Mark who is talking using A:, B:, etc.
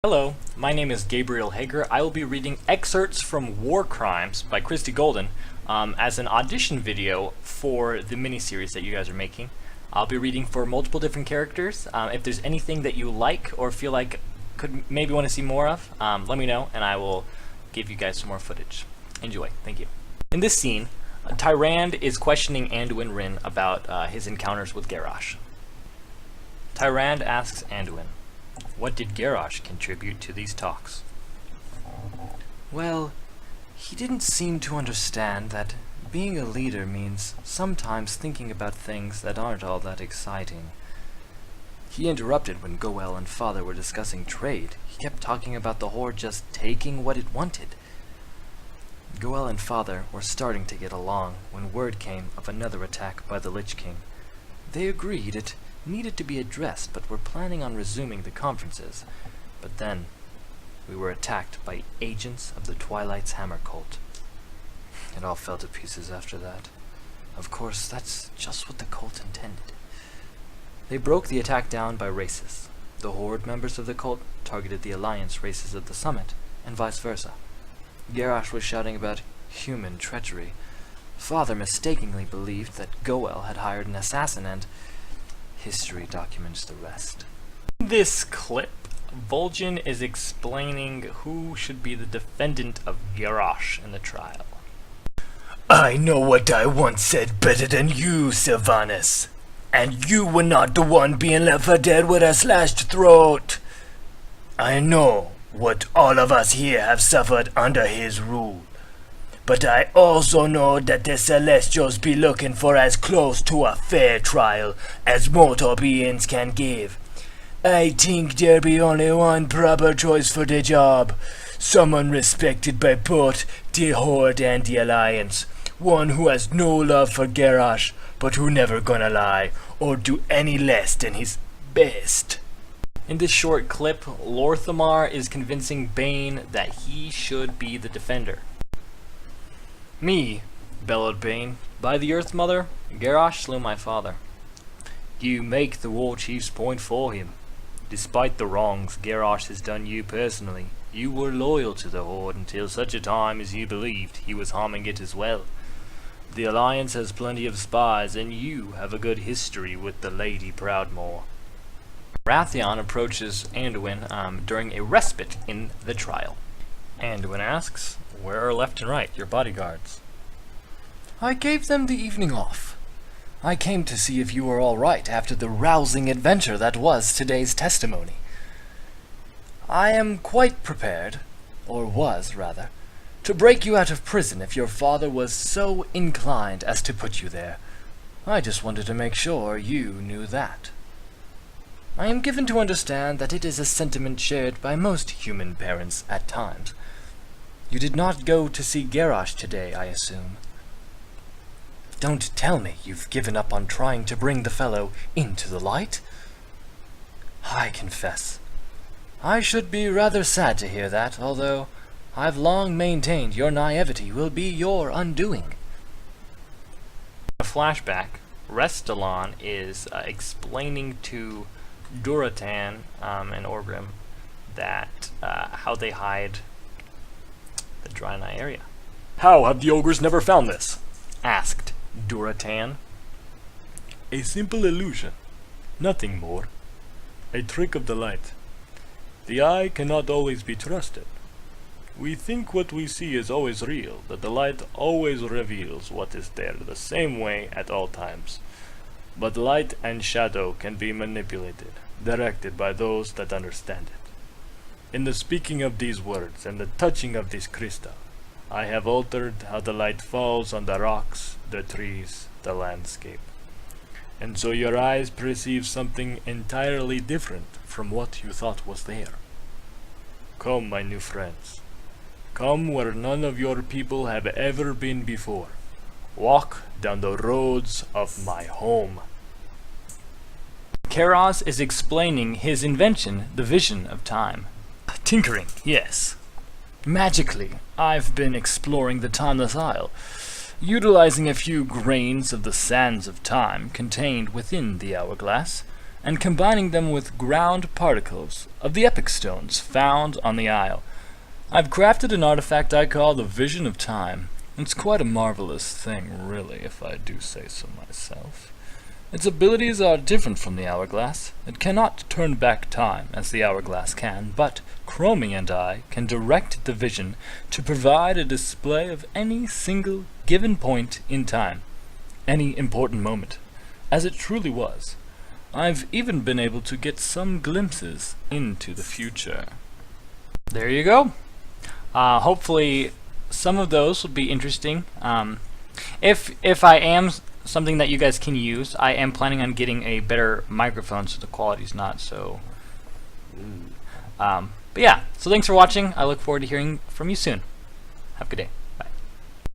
A: Hello, my name is Gabriel Hager. I will be reading excerpts from War Crimes by Christy Golden as an audition video for the miniseries that you guys are making. I'll be reading for multiple different characters. If there's anything that you like or feel like could maybe want to see more of, let me know and I will give you guys some more footage. Enjoy. Thank you. In this scene, Tyrande is questioning Anduin Wrynn about his encounters with Garrosh. Tyrande asks Anduin, "What did Garrosh contribute to these talks?"
B: Well, he didn't seem to understand that being a leader means sometimes thinking about things that aren't all that exciting. He interrupted when Goel and Father were discussing trade. He kept talking about the Horde just taking what it wanted. Goel and Father were starting to get along when word came of another attack by the Lich King. They agreed it needed to be addressed, but were planning on resuming the conferences. But then, we were attacked by agents of the Twilight's Hammer cult. It all fell to pieces after that. Of course, that's just what the cult intended. They broke the attack down by races. The Horde members of the cult targeted the Alliance races at the summit, and vice versa. Garrosh was shouting about human treachery. Father mistakenly believed that Goel had hired an assassin, and history documents the rest.
A: In this clip, Vol'jin is explaining who should be the defendant of Garrosh in the trial.
C: "I know what I once said better than you, Sylvanas. And you were not the one being left for dead with a slashed throat. I know what all of us here have suffered under his rule. But I also know that the Celestials be looking for as close to a fair trial as mortal beings can give. I think there be only one proper choice for the job. Someone respected by both the Horde and the Alliance. One who has no love for Garrosh, but who never gonna lie or do any less than his best."
A: In this short clip, Lor'themar is convincing Bane that he should be the defender. "Me," bellowed Bane, "by the Earth Mother, Garrosh slew my father." "You make the war chief's point for him. Despite the wrongs Garrosh has done you personally, you were loyal to the Horde until such a time as you believed he was harming it as well. The Alliance has plenty of spies, and you have a good history with the Lady Proudmoore." Wrathion approaches Anduin during a respite in the trial. Anduin asks, "Where are left and right, your bodyguards?"
B: I gave them the evening off. I came to see if you were all right after the rousing adventure that was today's testimony. I am quite prepared, or was rather, to break you out of prison if your father was so inclined as to put you there. I just wanted to make sure you knew that. I am given to understand that it is a sentiment shared by most human parents at times. You did not go to see Garrosh today, I assume. Don't tell me you've given up on trying to bring the fellow into the light. I confess, I should be rather sad to hear that, although I've long maintained your naivety will be your undoing.
A: A flashback, Restylon is explaining to Durotan and Orgrim that how they hide the Draenei area.
D: "How have the ogres never found this?"
A: asked Durotan.
D: "A simple illusion, nothing more. A trick of the light. The eye cannot always be trusted. We think what we see is always real, that the light always reveals what is there the same way at all times. But light and shadow can be manipulated, directed by those that understand it. In the speaking of these words and the touching of this crystal, I have altered how the light falls on the rocks, the trees, the landscape. And so your eyes perceive something entirely different from what you thought was there. Come, my new friends. Come where none of your people have ever been before. Walk down the roads of my home."
A: Karaz is explaining his invention, the Vision of Time.
B: Tinkering, yes. Magically, I've been exploring the Timeless Isle, utilizing a few grains of the sands of time contained within the hourglass,
D: and combining them with ground particles of the epic stones found on the Isle. I've crafted an artifact I call the Vision of Time. It's quite a marvelous thing, really, if I do say so myself. Its abilities are different from the hourglass. It cannot turn back time, as the hourglass can, but Chromie and I can direct the vision to provide a display of any single given point in time, any important moment, as it truly was. I've even been able to get some glimpses into the future.
A: There you go. Hopefully some of those will be interesting. If I am something that you guys can use, I am planning on getting a better microphone so the quality's not so... but yeah, so thanks for watching. I look forward to hearing from you soon. Have a good day.